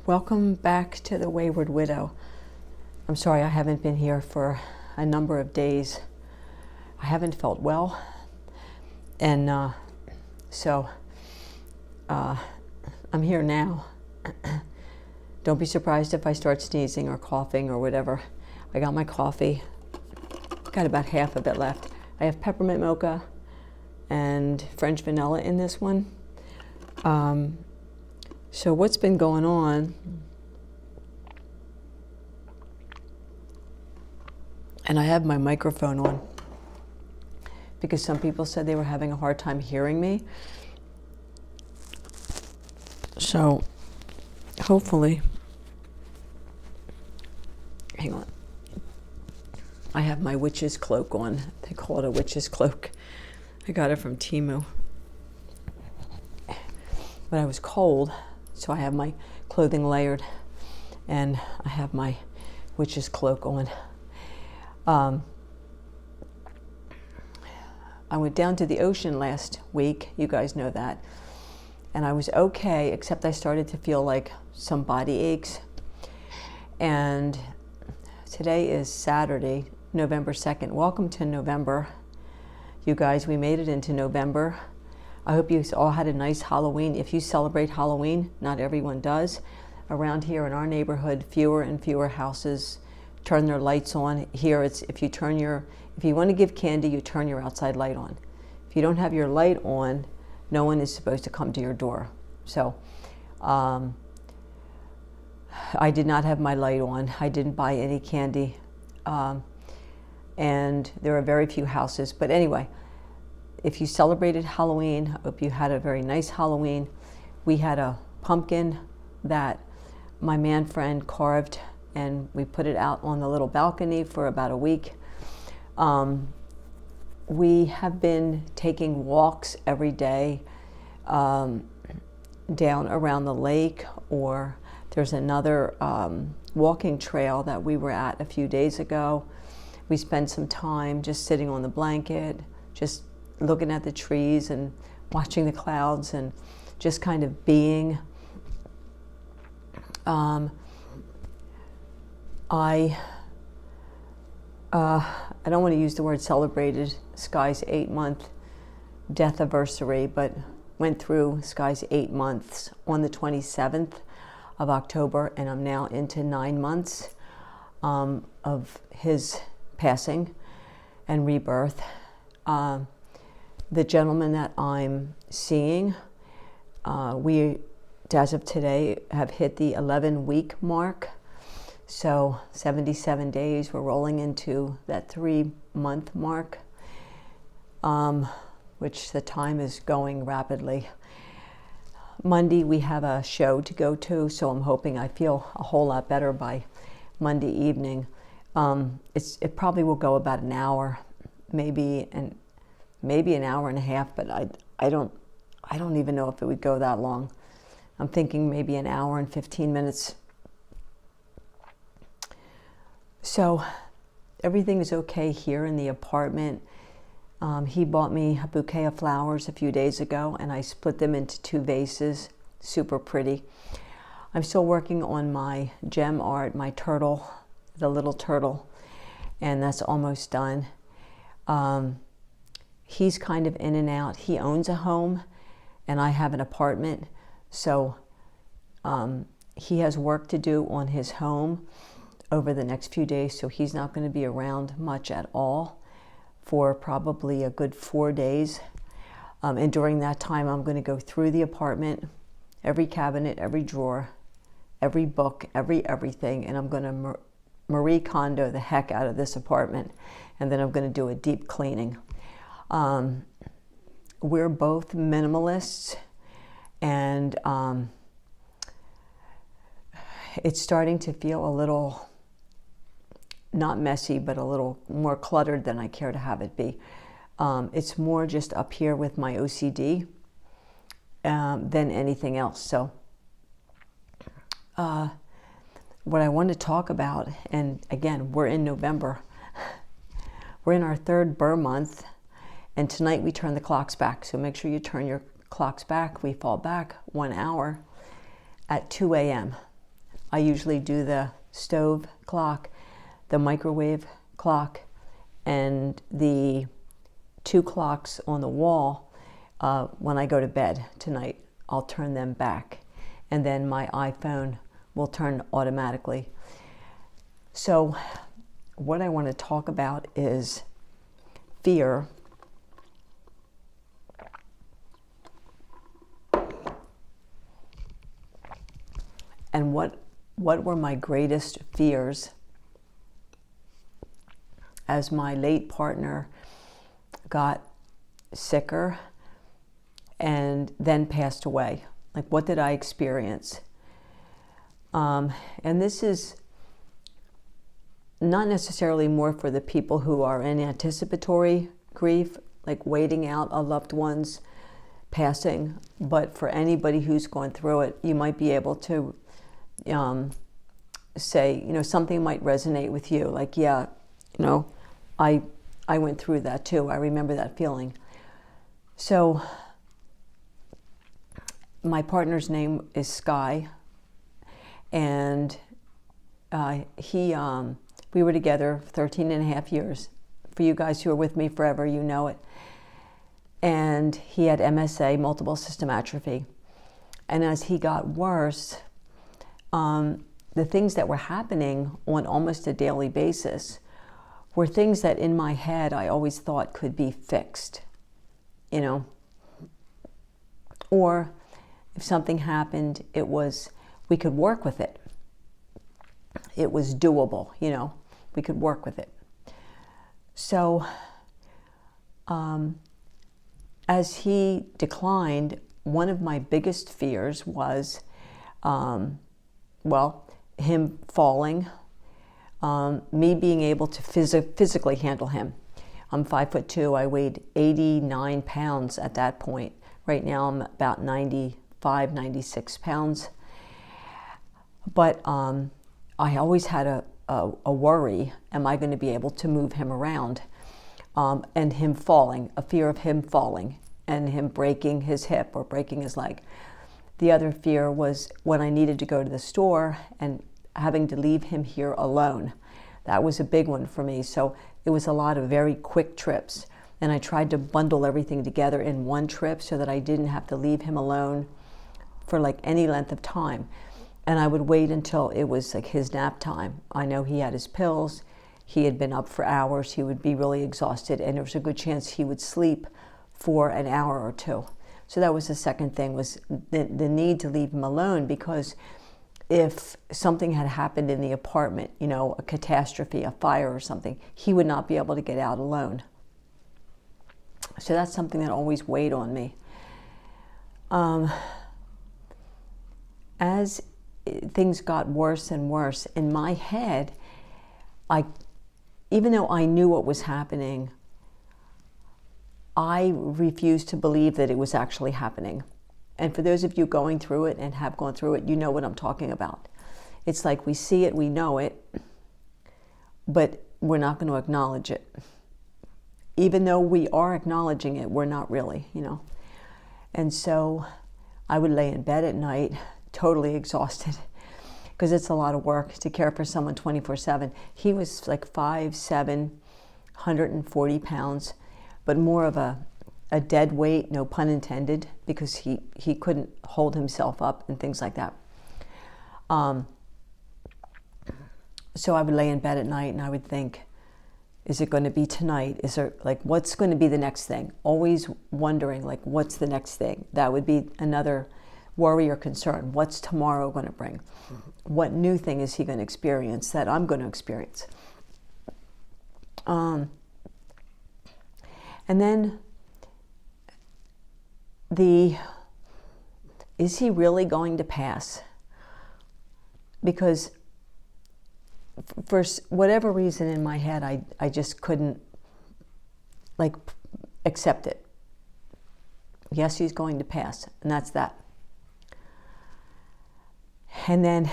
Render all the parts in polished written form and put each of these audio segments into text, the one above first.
Welcome back to the Wayward Widow. I'm sorry I haven't been here for a number of days. I haven't felt well, and so I'm here now. Don't be surprised if I start sneezing or coughing or whatever. I got my coffee, got about half of it left. I have peppermint mocha and French vanilla in this one. So what's been going on, and I have my microphone on because some people said they were having a hard time hearing me. So hopefully, hang on. I have my witch's cloak on. They call it a witch's cloak. I got it from Temu. But I was cold, so I have my clothing layered, and I have my witch's cloak on. I went down to the ocean last week, you guys know that, and I was okay, except I started to feel like some body aches. And today is Saturday, November 2nd. Welcome to November. You guys, we made it into November. I hope you all had a nice Halloween. If you celebrate Halloween, not everyone does. Around here in our neighborhood, fewer and fewer houses turn their lights on. Here, it's if you want to give candy, you turn your outside light on. If you don't have your light on, no one is supposed to come to your door. So, I did not have my light on. I didn't buy any candy, and there are very few houses. But anyway, if you celebrated Halloween, I hope you had a very nice Halloween. We had a pumpkin that my man friend carved, and we put it out on the little balcony for about a week. We have been taking walks every day down around the lake, or there's another walking trail that we were at a few days ago. We spent some time just sitting on the blanket, just looking at the trees and watching the clouds and just kind of being. I don't want to use the word celebrated Sky's 8-month death anniversary, but went through Sky's 8 months on the 27th of October, and I'm now into 9 months of his passing and rebirth. The gentleman that I'm seeing, we, as of today, have hit the 11-week mark. So 77 days, we're rolling into that 3-month mark, which the time is going rapidly. Monday, we have a show to go to, so I'm hoping I feel a whole lot better by Monday evening. It probably will go about an hour, maybe an hour and a half, but I don't even know if it would go that long. I'm thinking maybe an hour and 15 minutes. So everything is okay here in the apartment. He bought me a bouquet of flowers a few days ago, and I split them into 2 vases. Super pretty. I'm still working on my gem art, my turtle, the little turtle, and that's almost done. He's kind of in and out. He owns a home, and I have an apartment. So he has work to do on his home over the next few days, so he's not going to be around much at all for probably a good 4 days. And during that time, I'm going to go through the apartment, every cabinet, every drawer, every book, everything, and I'm going to Marie Kondo the heck out of this apartment, and then I'm going to do a deep cleaning. We're both minimalists, and it's starting to feel a little, not messy, but a little more cluttered than I care to have it be. It's more just up here with my OCD than anything else. So what I want to talk about, and again, we're in November. We're in our 3rd Burr month, and tonight we turn the clocks back. So make sure you turn your clocks back. We fall back 1 hour at 2 a.m. I usually do the stove clock, the microwave clock, and the 2 clocks on the wall. When I go to bed tonight, I'll turn them back, and then my iPhone will turn automatically. So what I want to talk about is fear. And what were my greatest fears as my late partner got sicker and then passed away? Like, what did I experience? And this is not necessarily more for the people who are in anticipatory grief, like waiting out a loved one's passing, but for anybody who's gone through it, you might be able to say, something might resonate with you. Like, yeah, I went through that too. I remember that feeling. So my partner's name is Sky, and we were together 13 and a half years. For you guys who are with me forever, you know it. And he had MSA, multiple system atrophy. And as he got worse, the things that were happening on almost a daily basis were things that in my head I always thought could be fixed, Or if something happened, we could work with it. It was doable, we could work with it. So as he declined, one of my biggest fears was, him falling, me being able to physically handle him. I'm 5'2". I weighed 89 pounds at that point. Right now I'm about 95, 96 pounds. But I always had a worry, am I going to be able to move him around? And him falling, a fear of him falling and him breaking his hip or breaking his leg. The other fear was when I needed to go to the store and having to leave him here alone. That was a big one for me. So it was a lot of very quick trips. And I tried to bundle everything together in one trip so that I didn't have to leave him alone for like any length of time. And I would wait until it was like his nap time. I know he had his pills. He had been up for hours. He would be really exhausted, and there was a good chance he would sleep for an hour or two. So that was the second thing, was the need to leave him alone, because if something had happened in the apartment, a catastrophe, a fire or something, he would not be able to get out alone. So that's something that always weighed on me. As things got worse and worse, in my head, even though I knew what was happening, I refused to believe that it was actually happening. And for those of you going through it and have gone through it, you know what I'm talking about. It's like we see it, we know it, but we're not going to acknowledge it. Even though we are acknowledging it, we're not really, And so I would lay in bed at night, totally exhausted, because it's a lot of work to care for someone 24/7. He was like 5'7", 140 pounds, but more of a dead weight, no pun intended, because he couldn't hold himself up and things like that. So I would lay in bed at night and I would think, is it going to be tonight? Is there, what's going to be the next thing? Always wondering, what's the next thing? That would be another worry or concern. What's tomorrow going to bring? What new thing is he going to experience that I'm going to experience? And then is he really going to pass? Because for whatever reason in my head, I just couldn't accept it. Yes, he's going to pass, and that's that. And then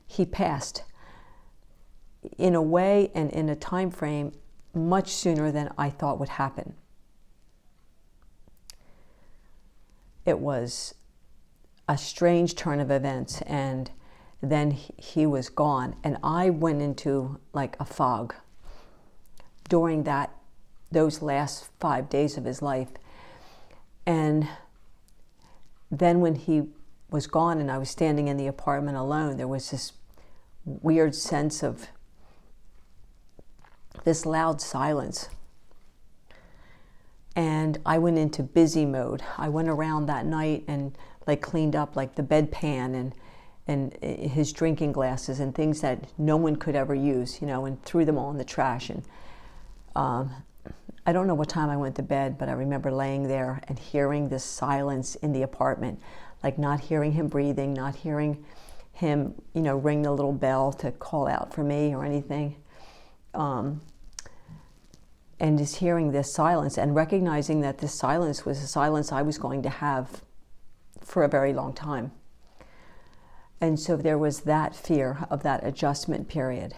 he passed in a way and in a time frame much sooner than I thought would happen. It was a strange turn of events, and then he was gone. And I went into like a fog during those last 5 days of his life. And then when he was gone and I was standing in the apartment alone, there was this weird sense of this loud silence. And I went into busy mode. I went around that night and like cleaned up like the bedpan and his drinking glasses and things that no one could ever use, you know, and threw them all in the trash. And I don't know what time I went to bed, but I remember laying there and hearing this silence in the apartment, like not hearing him breathing, not hearing him, you know, ring the little bell to call out for me or anything. And just hearing this silence and recognizing that this silence was a silence I was going to have for a very long time. And so there was that fear of that adjustment period.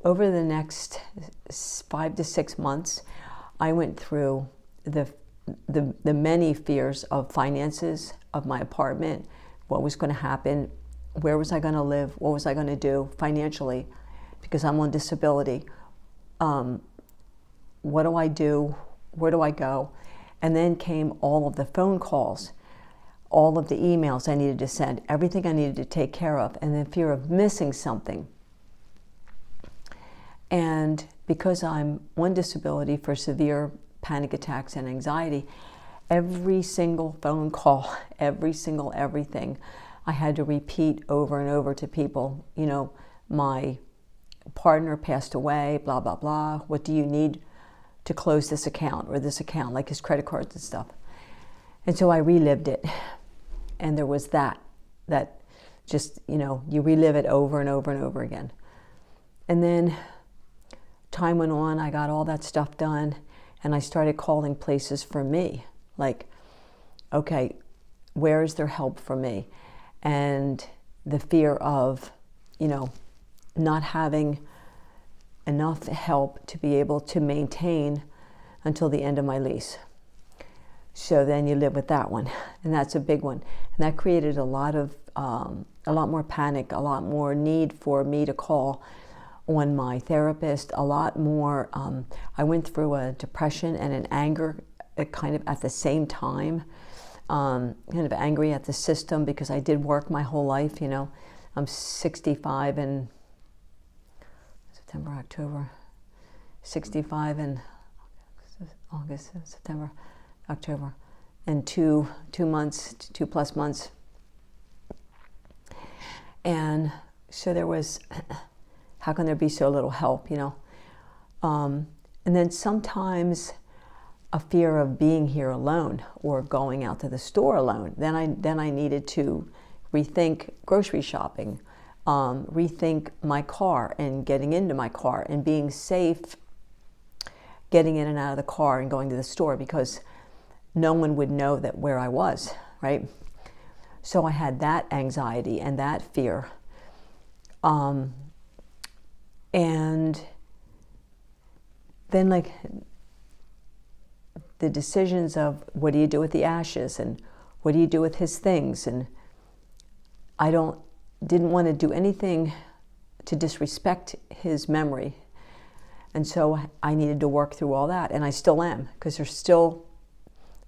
Over the next 5 to 6 months, I went through the many fears of finances, of my apartment, what was going to happen, where was I going to live, what was I going to do financially, because I'm on disability. What do I do? Where do I go? And then came all of the phone calls, all of the emails I needed to send, everything I needed to take care of, and the fear of missing something. And because I'm on disability for severe panic attacks and anxiety, every single phone call, every single everything, I had to repeat over and over to people, you know, my partner passed away, blah, blah, blah. What do you need to close this account or this account, like his credit cards and stuff? And so I relived it. And there was that just, you know, you relive it over and over and over again. And then time went on, I got all that stuff done, and I started calling places for me. Like, okay, where is there help for me? And the fear of, you know, not having enough help to be able to maintain until the end of my lease. So then you live with that one, and that's a big one. And that created a lot more panic, a lot more need for me to call on my therapist, a lot more. I went through a depression and an anger kind of at the same time, kind of angry at the system because I did work my whole life, you know. I'm 65 in September, October, 65 in August, September, October, and 2 plus months. And so there was, how can there be so little help, you know? And then sometimes a fear of being here alone or going out to the store alone. Then I needed to rethink grocery shopping, rethink my car and getting into my car and being safe, getting in and out of the car and going to the store, because no one would know that where I was, right? So I had that anxiety and that fear. And then like the decisions of what do you do with the ashes and what do you do with his things, and I didn't want to do anything to disrespect his memory, and so I needed to work through all that, and I still am, because there's still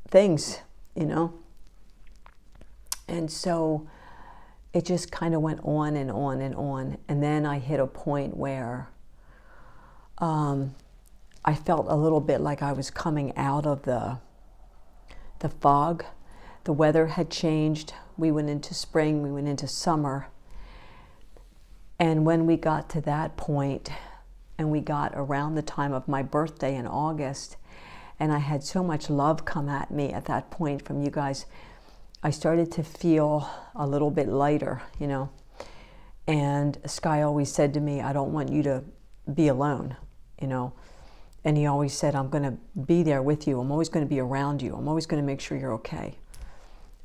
things, you know. And so it just kind of went on and on and on, and then I hit a point where I felt a little bit like I was coming out of the fog. The weather had changed. We went into spring, we went into summer. And when we got to that point, and we got around the time of my birthday in August, and I had so much love come at me at that point from you guys, I started to feel a little bit lighter, you know. And Sky always said to me, I don't want you to be alone, you know. And he always said, I'm going to be there with you. I'm always going to be around you. I'm always going to make sure you're okay.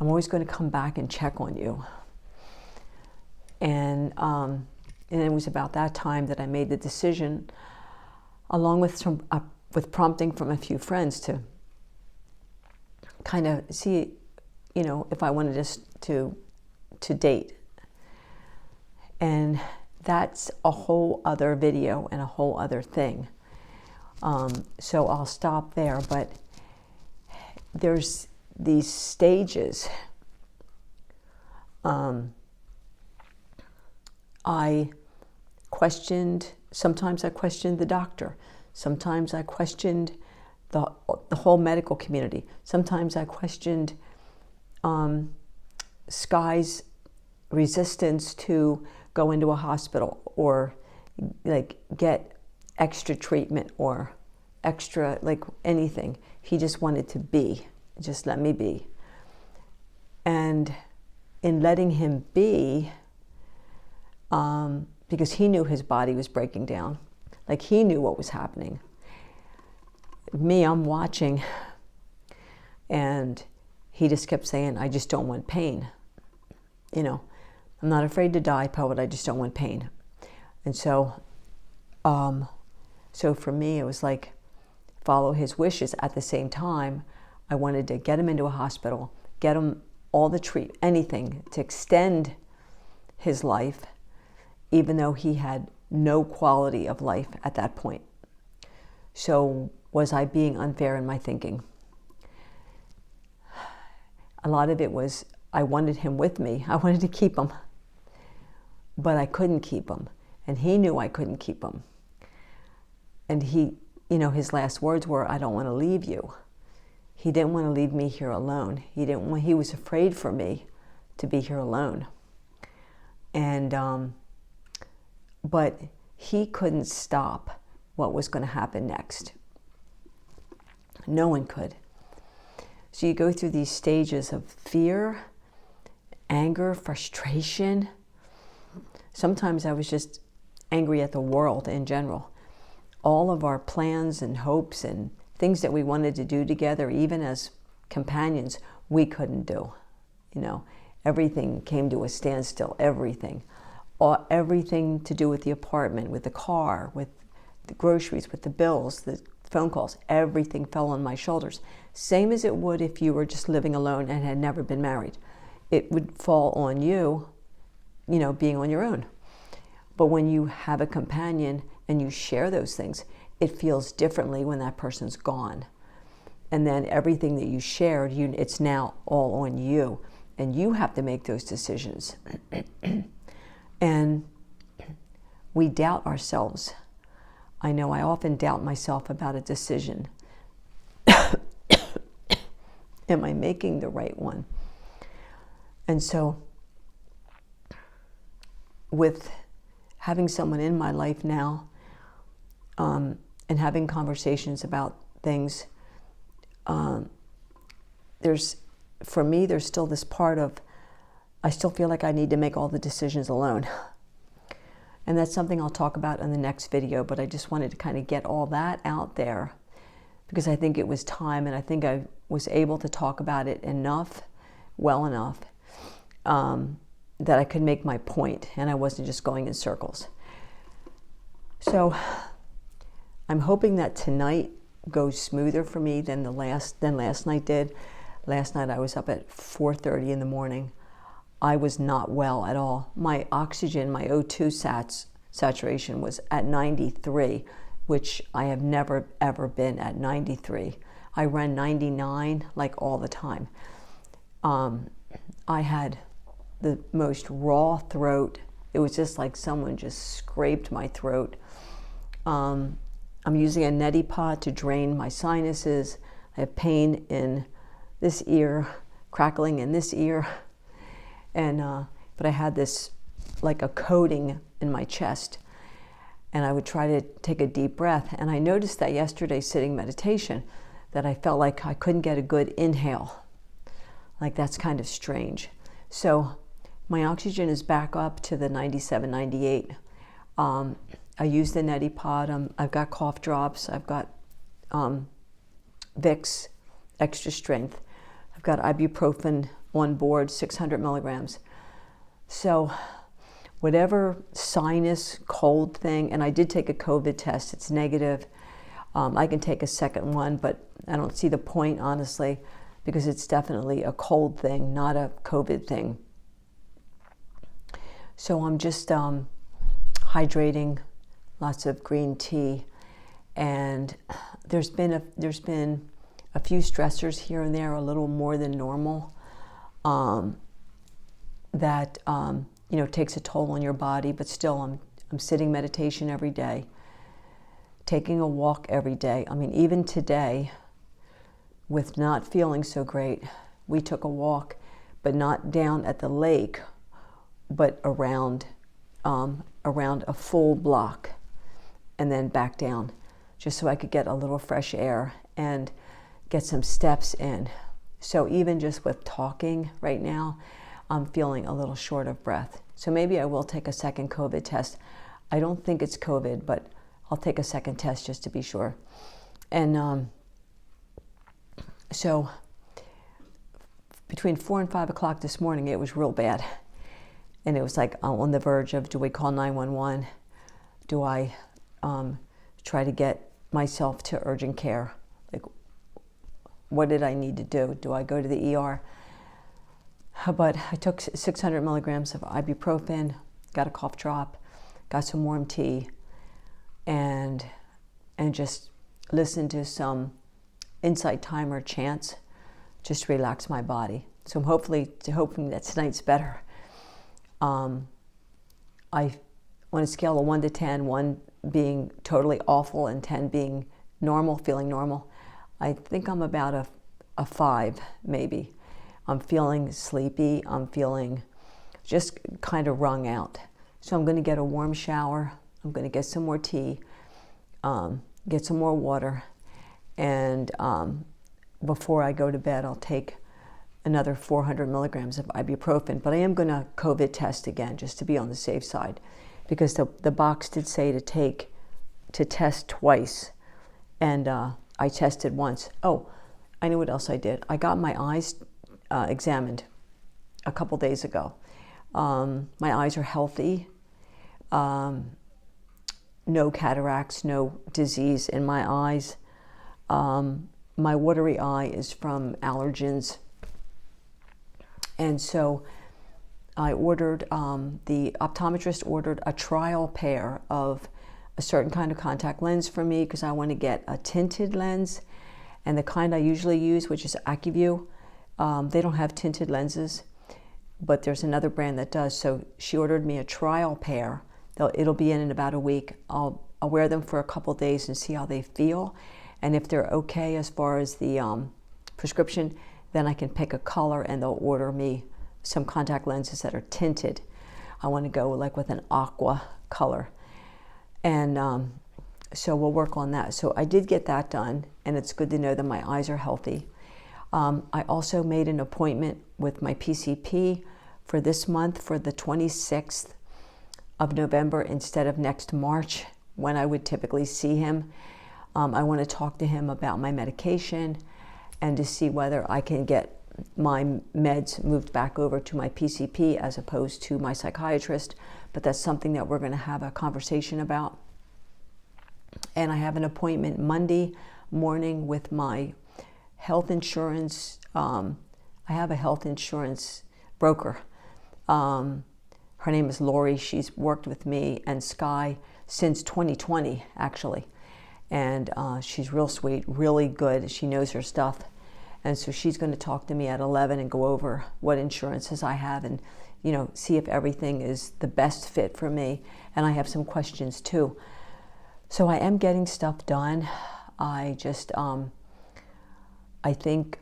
I'm always going to come back and check on you. And it was about that time that I made the decision, along with with prompting from a few friends, to kind of see, you know, if I wanted to date. And that's a whole other video and a whole other thing. So I'll stop there, but there's these stages. Sometimes I questioned the doctor. Sometimes I questioned the whole medical community. Sometimes I questioned Sky's resistance to go into a hospital or like get extra treatment or extra, like anything. He just wanted to be, just let me be. And in letting him be, because he knew his body was breaking down, like he knew what was happening. Me, I'm watching, and he just kept saying, I just don't want pain. You know, I'm not afraid to die, poet, I just don't want pain. And so for me, it was like, follow his wishes. At the same time, I wanted to get him into a hospital, get him all the anything to extend his life, even though he had no quality of life at that point. So was I being unfair in my thinking? A lot of it was, I wanted him with me. I wanted to keep him, but I couldn't keep him. And he knew I couldn't keep him. And he, you know, his last words were, I don't want to leave you. He didn't want to leave me here alone. He was afraid for me to be here alone. And, but he couldn't stop what was going to happen next. No one could. So you go through these stages of fear, anger, frustration. Sometimes I was just angry at the world in general. All of our plans and hopes and things that we wanted to do together, even as companions, we couldn't do. You know, everything came to a standstill, everything. Everything to do with the apartment, with the car, with the groceries, with the bills, the phone calls, everything fell on my shoulders. Same as it would if you were just living alone and had never been married. It would fall on you, you know, being on your own. But when you have a companion and you share those things, it feels differently when that person's gone. And then everything that you shared, it's now all on you. And you have to make those decisions. And we doubt ourselves. I know I often doubt myself about a decision. Am I making the right one? And so with having someone in my life now, and having conversations about things, for me, there's still this part of, I still feel like I need to make all the decisions alone. And that's something I'll talk about in the next video, but I just wanted to kind of get all that out there because I think it was time, and I think I was able to talk about it well enough, that I could make my point and I wasn't just going in circles. So I'm hoping that tonight goes smoother for me than last night did. Last night I was up at 4:30 in the morning. I was not well at all. My oxygen, my O2 saturation was at 93, which I have never ever been at 93. I ran 99 like all the time. I had the most raw throat. It was just like someone just scraped my throat. I'm using a neti pot to drain my sinuses. I have pain in this ear, crackling in this ear. And but I had this like a coating in my chest, and I would try to take a deep breath. And I noticed that yesterday sitting meditation, that I felt like I couldn't get a good inhale. Like that's kind of strange. So my oxygen is back up to the 97, 98. I use the neti pot. I've got cough drops. I've got Vicks extra strength. I've got ibuprofen on board, 600 milligrams. So whatever sinus, cold thing, and I did take a COVID test, it's negative. I can take a second one, but I don't see the point, honestly, because it's definitely a cold thing, not a COVID thing. So I'm just hydrating, lots of green tea, and there's been a few stressors here and there, a little more than normal, that takes a toll on your body. But still, I'm sitting meditation every day, taking a walk every day. I mean, even today, with not feeling so great, we took a walk, but not down at the lake, but around a full block, and then back down, just so I could get a little fresh air and get some steps in. So even just with talking right now, I'm feeling a little short of breath. So maybe I will take a second COVID test. I don't think it's COVID, but I'll take a second test just to be sure. And so between 4 and 5 o'clock this morning, it was real bad. And it was like on the verge of, do we call 911? Do I try to get myself to urgent care? Like, what did I need to do? Do I go to the ER? But I took 600 milligrams of ibuprofen, got a cough drop, got some warm tea, and just listened to some Insight Timer chants, just to relax my body. So I'm hoping that tonight's better. I, on a scale of 1 to 10, 1 being totally awful and 10 being normal, feeling normal, I think I'm about a 5, maybe. I'm feeling sleepy. I'm feeling just kind of wrung out. So I'm going to get a warm shower. I'm going to get some more tea, get some more water, and before I go to bed, I'll take another 400 milligrams of ibuprofen. But I am going to COVID test again, just to be on the safe side, because the box did say to test twice, and I tested once. Oh, I know what else I did. I got my eyes examined a couple days ago. My eyes are healthy. No cataracts, no disease in my eyes. My watery eye is from allergens. And so I ordered, the optometrist ordered a trial pair of a certain kind of contact lens for me, because I want to get a tinted lens. And the kind I usually use, which is AccuView, they don't have tinted lenses, but there's another brand that does. So she ordered me a trial pair. It'll be in about a week. I'll wear them for a couple days and see how they feel. And if they're okay as far as the prescription, then I can pick a color and they'll order me some contact lenses that are tinted. I want to go like with an aqua color. And so we'll work on that. So I did get that done, and it's good to know that my eyes are healthy. I also made an appointment with my PCP for this month, for the 26th of November instead of next March, when I would typically see him. I want to talk to him about my medication and to see whether I can get my meds moved back over to my PCP as opposed to my psychiatrist. But that's something that we're going to have a conversation about. And I have an appointment Monday morning with my health insurance. I have a health insurance broker. Her name is Lori. She's worked with me and Sky since 2020, actually. And she's real sweet, really good. She knows her stuff. And so she's going to talk to me at 11 and go over what insurances I have and, see if everything is the best fit for me. And I have some questions too. So I am getting stuff done. I just, I think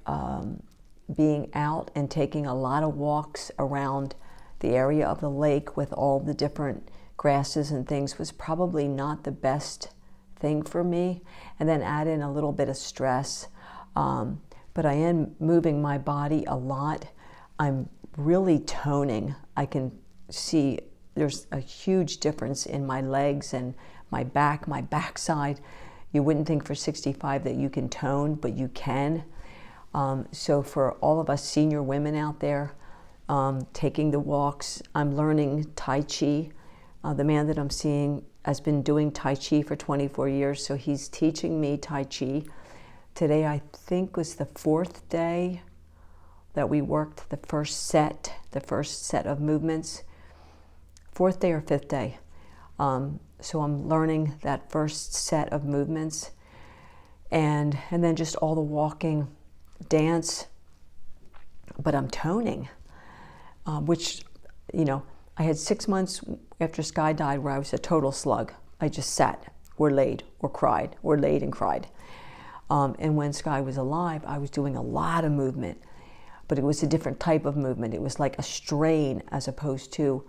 being out and taking a lot of walks around the area of the lake with all the different grasses and things was probably not the best thing for me. And then add in a little bit of stress. But I am moving my body a lot. I'm really toning. I can see there's a huge difference in my legs and my backside. You wouldn't think for 65 that you can tone, but you can. So for all of us senior women out there, taking the walks, I'm learning Tai Chi. The man that I'm seeing has been doing Tai Chi for 24 years, so he's teaching me Tai Chi. Today, I think, was the 4th day that we worked the first set of movements 4th day or 5th day. So I'm learning that first set of movements, and then just all the walking, dance, but I'm toning, which, you know, I had 6 months after Sky died where I was a total slug. I just sat or laid or cried or laid and cried. And when Sky was alive, I was doing a lot of movement, but it was a different type of movement. It was like a strain as opposed to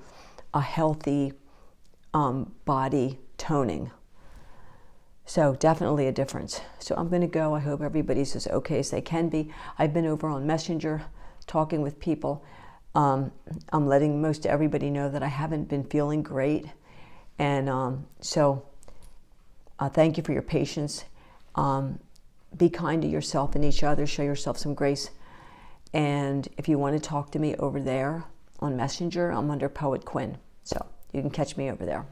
a healthy body toning. So definitely a difference. So I'm going to go. I hope everybody's as okay as they can be. I've been over on Messenger talking with people. I'm letting most everybody know that I haven't been feeling great. And so thank you for your patience. Be kind to yourself and each other. Show yourself some grace. And if you want to talk to me over there on Messenger, I'm under Poet Quinn. So you can catch me over there.